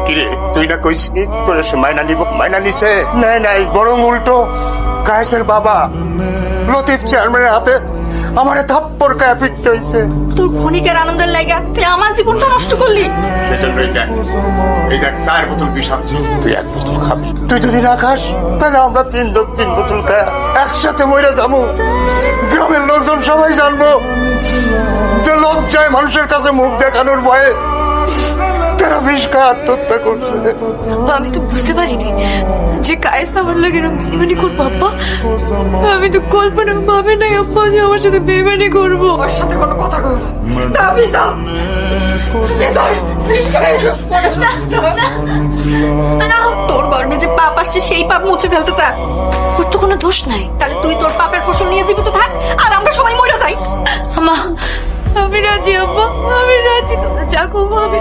কিরে তুই না কইছিলি তোর সে মাইনা নিব, মাইনা নিছে? নাই বরং উল্টো কায়েসের বাবা লতিফ চেয়ারম্যানের হাতে আমারে থাপ্পড় খায় পিটতে হইছে। তোর ক্ষণিকের আনন্দের লাগা তুই আমার জীবনটা নষ্ট করলি। এই দেখ চায়ের বোতল বিষ আছে, তুই এক বোতল খাবি। তুই যদি না খাস তাহলে আমরা তিন বোতল খায় একসাথে মরে যাবো। গ্রামের লোকজন সবাই জানবো যে লজ্জায় মানুষের কাছে মুখ দেখানোর ভয়ে তারা বিষ খায় আত্মহত্যা করছে। আমি তো বুঝতে পারিনি যে কায়েস আমার লাগে বেইমানি করবো আব্বা। আমি তো কল্পনা ভাবে নাই আব্বা যে আমার সাথে বেইমানি করবো। ওর সাথে কোনো কথা কইব না। বিষ দাও, তোর গর্বে যে পাপ আসছে সেই পাপ মুছে ফেলতে চা। ওর তো কোনো দোষ নাই, তাহলে তুই তোর পাপের ফসল নিয়ে জীবিত থাক আর আমরা সবাই মরে যাই। মা আমি রাজি আব্বা, আমি রাজি, তোমরা যা করবো আমি।